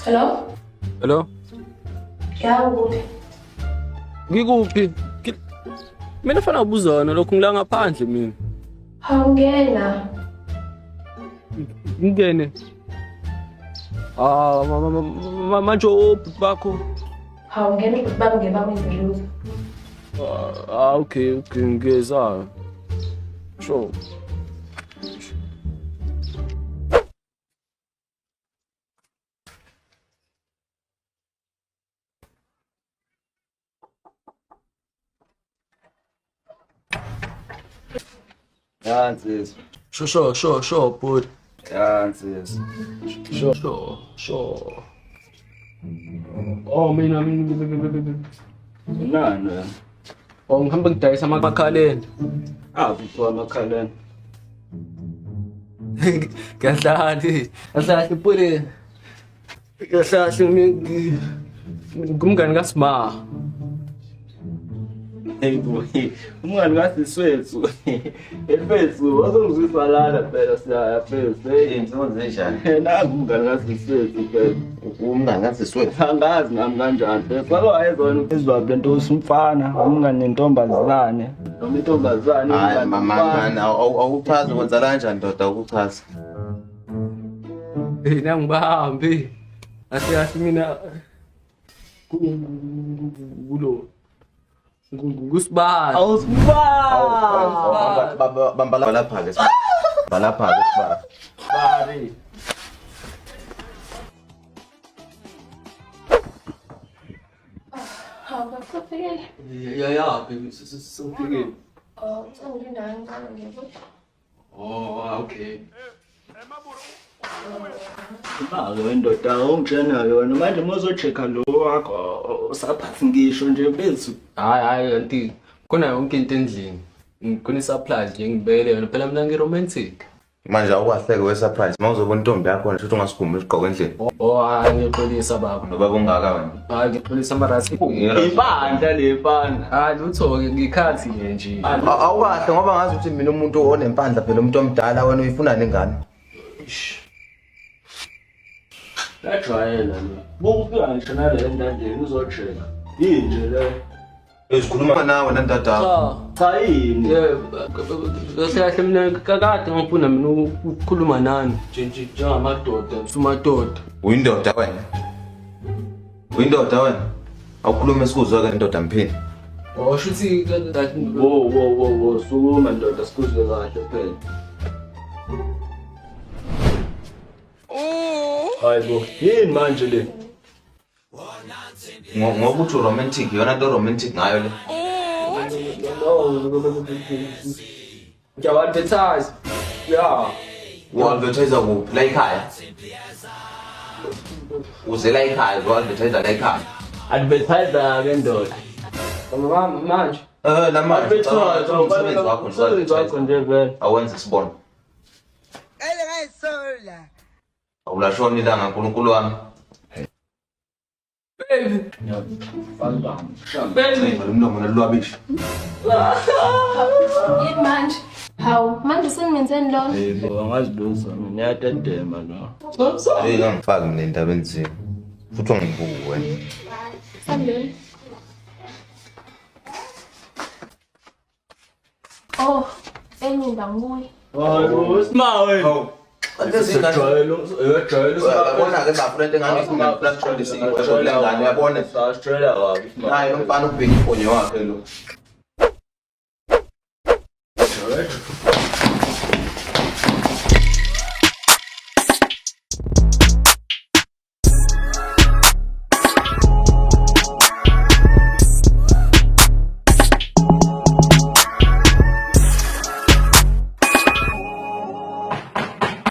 Hello? Hello? Ya ukuphi? Ngikuphi? Mina fana ubuzona lokhu ngila ngaphandle mina. Hawungena. Ngene. Manje obhuti bakho. Hawungena ukuthi bangeba kwendluzo. Okay, ngeza. Sure. Yeah, sis. Sure, but Yeah, sis. sure. Oh, mina Nani? oh ngihamba ngidayisa amakhaleni. Before makhaleni. Kahle pure. Kahle ngumngani kaSma. Hey boy, umngani kasiswethu. Efethu, wazongizwisa lana phela siya phela. Izinto zinjani? Naku umngani kasiswethu phela. Umngani kasiswethu. Angazi nami kanjani phela. Sake wayezona izwa lento usumfana, umngani nentombazane. Noma intombazane. Hayi mama awuchaza kwenza kanjani ndoda awuchaza. Nangibahambi. Kahle mina kulo ngusibani. Awusibani. Bamba lapha ke. Bamba lapha ke sibara. Bari. Hawukafikile? Ya, baby, sengifike. Sengilinda kancane nje. Oh, okay. Imali wendoda ongitshena yona manje mozochecka lo wakho usaphathi ngisho nje bethu. Hayi anti khona yonke into endlini. Ngikona surprise nje ngibele yona phela mina ngiromantic. Manje awukahleke we surprise. Mawuzobona intombi yakho nje ukuthi ungasigumi isigqoko endlini. Oh, hayi ngixolisa baba. Noba kungaka wena. Hayi ngixolisa amarasi. Ibandla lefana. Hayi lutho ke ngikhathi nje. Awukahle ngoba ngazi ukuthi mina umuntu onempandla phela umuntu omdala wena uyifuna nengane. Lajwayela lo. Bokufika ngisho nale endandeni uzochecka. Yini nje le? Ezikhuluma nawe nandada. Cha yini? Kahle mina kakade ngifuna mina ukukhuluma nani nje njengamadoda sumadoda. Uyindoda wena. Uyindoda wena. Awukhuluma esikuzwa ke indoda mphini. Oh shuthi that Wo sukuma ndoda sikuzwe kahle phela. Hayibo, yini manje le? Ngoba uthi romantic yona into romantic ngayo le. Advertise. Yeah. Uadvertise kuphi la ekhaya? Uzela ekhaya, uadvertise la ekhaya. Advertiser ke ndoda. Manje. Namanje umsebenzi wakho nje vele. awenza isibona. Awulashona ilanga uNkulunkulu wami. Baby. Baby. Umlomo nalwabisha. Yini manje? Hawu, manje sengenzeni lona? Yebo, angaziluza mina niyatedema lo. Ngangifaki mina indaba enzima. Futhi ungibuke wena. Sambeni. Oh, enye ngibuye. Hayibo, sima wena. Uyabona ke bafriend engane ifuna flash shot isingane yabona. Australia kabi. Hayi umfana ubheka ifonyo wakhe lo.